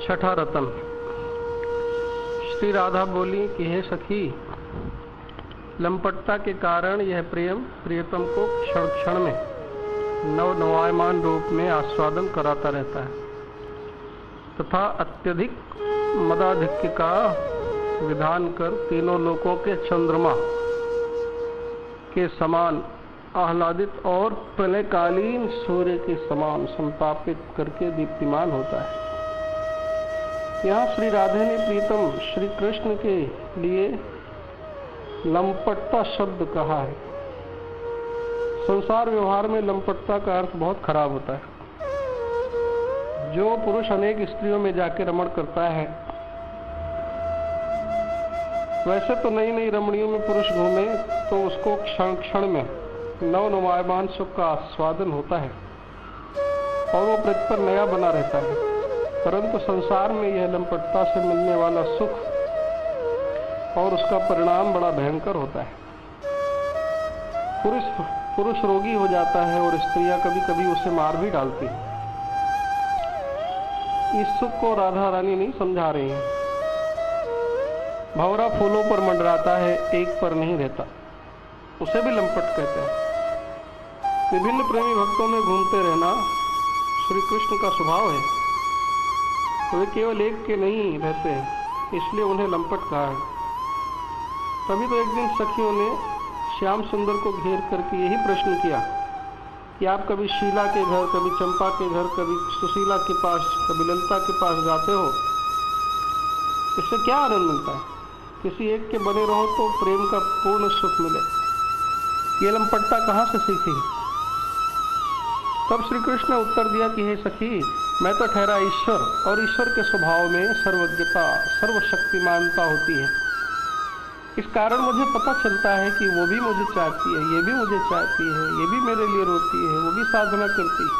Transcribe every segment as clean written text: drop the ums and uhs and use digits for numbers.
छठा रतन। श्री राधा बोली कि हे सखी, लंपटता के कारण यह प्रेम प्रियतम को क्षण क्षण में नव नवायमान रूप में आस्वादन कराता रहता है तथा अत्यधिक मदाधिक्य का विधान कर तीनों लोकों के चंद्रमा के समान आह्लादित और प्रलयकालीन सूर्य के समान संतापित करके दीप्तिमान होता है। यहाँ श्री राधे ने प्रीतम श्री कृष्ण के लिए लंपटता शब्द कहा है। संसार व्यवहार में लंपटता का अर्थ बहुत खराब होता है। जो पुरुष अनेक स्त्रियों में जाके रमण करता है, वैसे तो नई नई रमणियों में पुरुष घूमे तो उसको क्षण क्षण में नव नवायमान सुख का आस्वादन होता है और वो प्रतिपल नया बना रहता है। परंतु संसार में यह लंपटता से मिलने वाला सुख और उसका परिणाम बड़ा भयंकर होता है। पुरुष रोगी हो जाता है और स्त्रियां कभी कभी उसे मार भी डालती हैं। इस सुख को राधा रानी नहीं समझा रही हैं। भंवरा फूलों पर मंडराता है, एक पर नहीं रहता, उसे भी लंपट कहते हैं। विभिन्न प्रेमी भक्तों में घूमते रहना श्री कृष्ण का स्वभाव है। वे केवल एक के नहीं रहते हैं, इसलिए उन्हें लंपट कहा है। तभी तो एक दिन सखियों ने श्याम सुंदर को घेर करके यही प्रश्न किया कि आप कभी शीला के घर, कभी चंपा के घर, कभी सुशीला के पास, कभी ललिता के पास जाते हो, इससे क्या आनंद मिलता है? किसी एक के बने रहो तो प्रेम का पूर्ण सुख मिले। ये लंपटता कहाँ से सीखी? तब श्री कृष्ण ने उत्तर दिया कि हे सखी, मैं तो ठहरा ईश्वर, और ईश्वर के स्वभाव में सर्वज्ञता, सर्वशक्तिमानता होती है। इस कारण मुझे पता चलता है कि वो भी मुझे चाहती है, ये भी मुझे चाहती है, ये भी मेरे लिए रोती है, वो भी साधना करती है।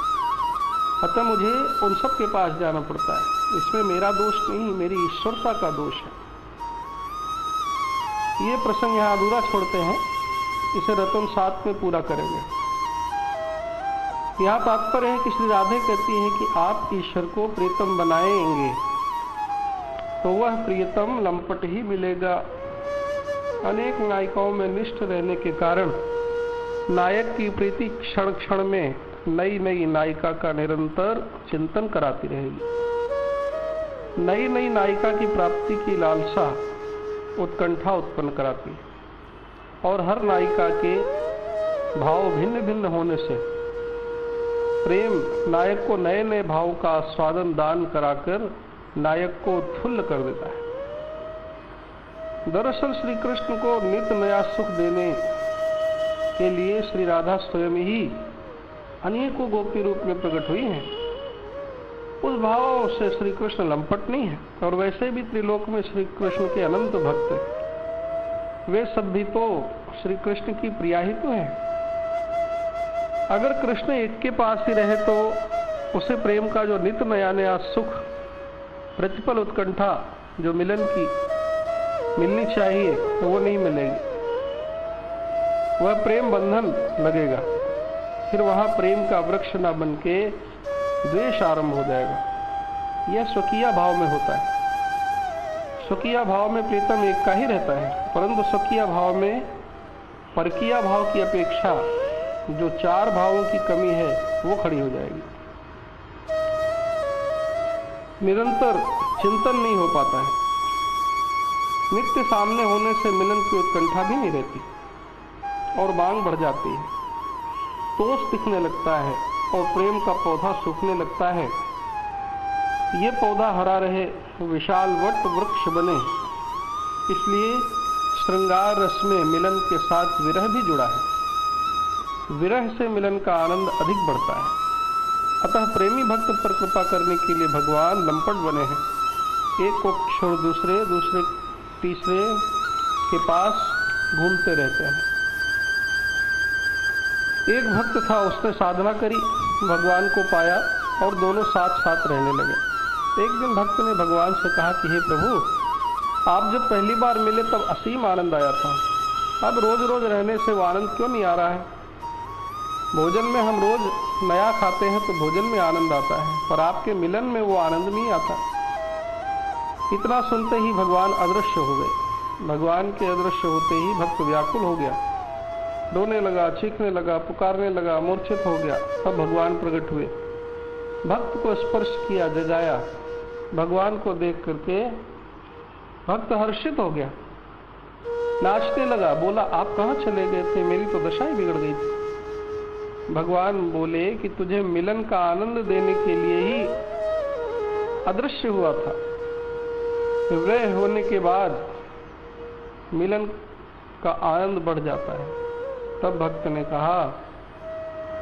अतः मुझे उन सब के पास जाना पड़ता है। इसमें मेरा दोष नहीं, मेरी ईश्वरता का दोष है। ये प्रसंग यहाँ अधूरा छोड़ते हैं, इसे रतन 7 में पूरा करेंगे। यहाँ तात्पर्य है कि श्री राधे कहती है कि आप ईश्वर को प्रियतम बनाएंगे तो वह प्रियतम लंपट ही मिलेगा। अनेक नायिकाओं में निष्ठ रहने के कारण नायक की प्रीति क्षण क्षण में नई नई नायिका का निरंतर चिंतन कराती रहेगी। नई नई नायिका की प्राप्ति की लालसा उत्कंठा उत्पन्न कराती है और हर नायिका के भाव भिन्न भिन्न होने से प्रेम नायक को नए नए भाव का आस्वादन दान कराकर नायक को उत्फुल्ल कर देता है। दरअसल श्री कृष्ण को नित्य नया सुख देने के लिए श्री राधा स्वयं ही अनेकों गोपी रूप में प्रकट हुई हैं। उस भाव से श्री कृष्ण लंपट नहीं है। और वैसे भी त्रिलोक में श्री कृष्ण के अनंत भक्त हैं। वे सब भी तो श्री कृष्ण की प्रिया ही तो हैं। अगर कृष्ण एक के पास ही रहे तो उसे प्रेम का जो नित्य नया नया सुख, प्रतिपल उत्कंठा जो मिलन की मिलनी चाहिए वो नहीं मिलेगी। वह प्रेम बंधन लगेगा। फिर वहां प्रेम का वृक्ष न बन के द्वेष आरंभ हो जाएगा। यह स्वकीय भाव में होता है। स्वकीय भाव में प्रीतम एक का ही रहता है, परंतु स्वकीय भाव में परकीय भाव की अपेक्षा जो 4 भावों की कमी है वो खड़ी हो जाएगी। निरंतर चिंतन नहीं हो पाता है। नित्य सामने होने से मिलन की उत्कंठा भी नहीं रहती और मांग बढ़ जाती है। तोष दिखने लगता है और प्रेम का पौधा सूखने लगता है। ये पौधा हरा रहे, विशाल वट वृक्ष बने, इसलिए श्रृंगार रस में मिलन के साथ विरह भी जुड़ा है। विरह से मिलन का आनंद अधिक बढ़ता है। अतः प्रेमी भक्त पर कृपा करने के लिए भगवान लंपट बने हैं। एक को छोड़ दूसरे तीसरे के पास घूमते रहते हैं। एक भक्त था, उसने साधना करी, भगवान को पाया और दोनों साथ साथ रहने लगे। एक दिन भक्त ने भगवान से कहा कि हे प्रभु, आप जब पहली बार मिले तब असीम आनंद आया था। अब रोज रोज रहने से वो आनंद क्यों नहीं आ रहा है? भोजन में हम रोज नया खाते हैं तो भोजन में आनंद आता है, पर आपके मिलन में वो आनंद नहीं आता। इतना सुनते ही भगवान अदृश्य हो गए। भगवान के अदृश्य होते ही भक्त व्याकुल हो गया, रोने लगा, चीखने लगा, पुकारने लगा, मूर्छित हो गया। तब भगवान प्रकट हुए, भक्त को स्पर्श किया, जगाया। भगवान को देख करके भक्त हर्षित हो गया, नाचने लगा, बोला आप कहाँ चले गए थे, मेरी तो दशा ही बिगड़ गई थी। भगवान बोले कि तुझे मिलन का आनंद देने के लिए ही अदृश्य हुआ था। विरह होने के बाद मिलन का आनंद बढ़ जाता है। तब भक्त ने कहा,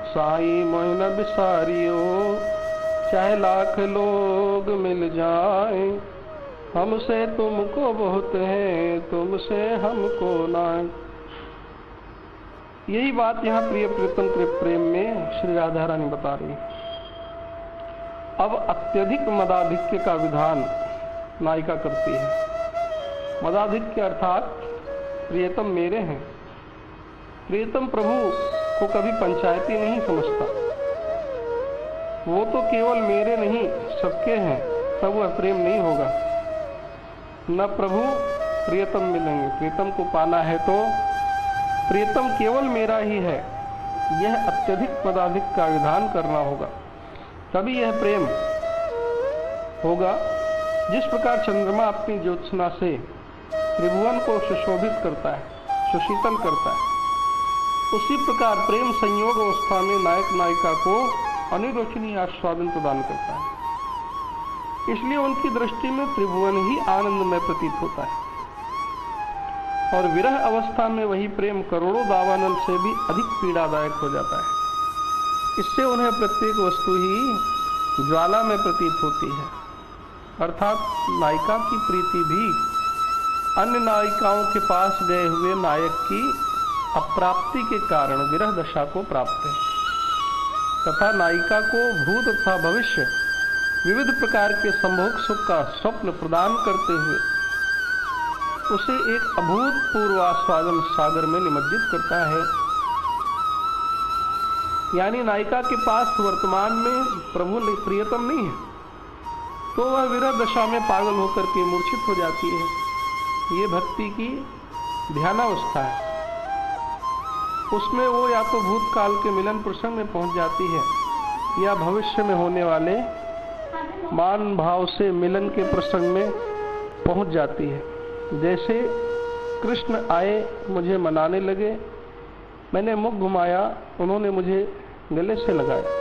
साईं मोहि न बिसारियो, चाहे लाख लोग मिल जाए, हमसे तुमको बहुत है, तुमसे हमको ना। यही बात यहाँ प्रिय प्रीतम के प्रेम में श्री राधा रानी बता रही है। अब अत्यधिक मदाधिक्य का विधान नायिका करती है। मदाधिक्य अर्थात प्रियतम मेरे हैं। प्रियतम प्रभु को कभी पंचायती नहीं समझता, वो तो केवल मेरे नहीं सबके हैं, तब वह प्रेम नहीं होगा। न प्रभु प्रियतम मिलेंगे। प्रियतम को पाना है तो प्रियतम केवल मेरा ही है, यह अत्यधिक मदाधिक का विधान करना होगा, तभी यह प्रेम होगा। जिस प्रकार चंद्रमा अपनी ज्योत्सना से त्रिभुवन को सुशोभित करता है, सुशीतल करता है, उसी प्रकार प्रेम संयोग अवस्था में नायक नायिका को अनिर्वचनीय आस्वादन प्रदान करता है। इसलिए उनकी दृष्टि में त्रिभुवन ही आनंद में प्रतीत होता है, और विरह अवस्था में वही प्रेम करोड़ों दावानल से भी अधिक पीड़ादायक हो जाता है। इससे उन्हें प्रत्येक वस्तु ही ज्वाला में प्रतीत होती है। अर्थात नायिका की प्रीति भी अन्य नायिकाओं के पास गए हुए नायक की अप्राप्ति के कारण विरह दशा को प्राप्त है, तथा नायिका को भूत तथा भविष्य विविध प्रकार के संभोग सुख का स्वप्न प्रदान करते हुए उसे एक अभूतपूर्व आस्वादन सागर में निमज्जित करता है। यानी नायिका के पास वर्तमान में प्रभु प्रियतम नहीं है, तो वह विरह दशा में पागल होकर के मूर्छित हो जाती है। ये भक्ति की ध्यानावस्था है। उसमें वो या तो भूतकाल के मिलन प्रसंग में पहुंच जाती है, या भविष्य में होने वाले मान भाव से मिलन के प्रसंग में पहुंच जाती है। जैसे कृष्ण आए, मुझे मनाने लगे, मैंने मुख घुमाया, उन्होंने मुझे गले से लगाया।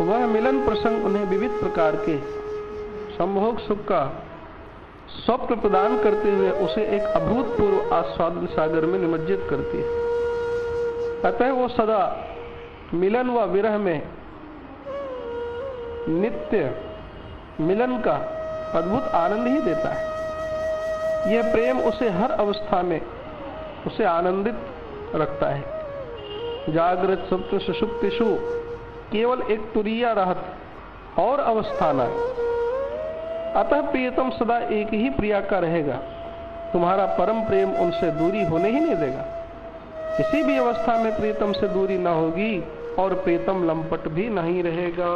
वह मिलन प्रसंग उन्हें विविध प्रकार के संभोग सुख का स्वप्न प्रदान करते हुए उसे एक अभूतपूर्व आस्वादन सागर में निमज्जित करती है। अतः वो सदा मिलन व विरह में नित्य मिलन का अद्भुत आनंद ही देता है। यह प्रेम उसे हर अवस्था में उसे आनंदित रखता है। जागृत सुप्त सुषुप्तिषु केवल एक तुरीय रहत और अवस्था न। अतः प्रियतम सदा एक ही प्रिया का रहेगा। तुम्हारा परम प्रेम उनसे दूरी होने ही नहीं देगा। किसी भी अवस्था में प्रियतम से दूरी न होगी और प्रियतम लंपट भी नहीं रहेगा।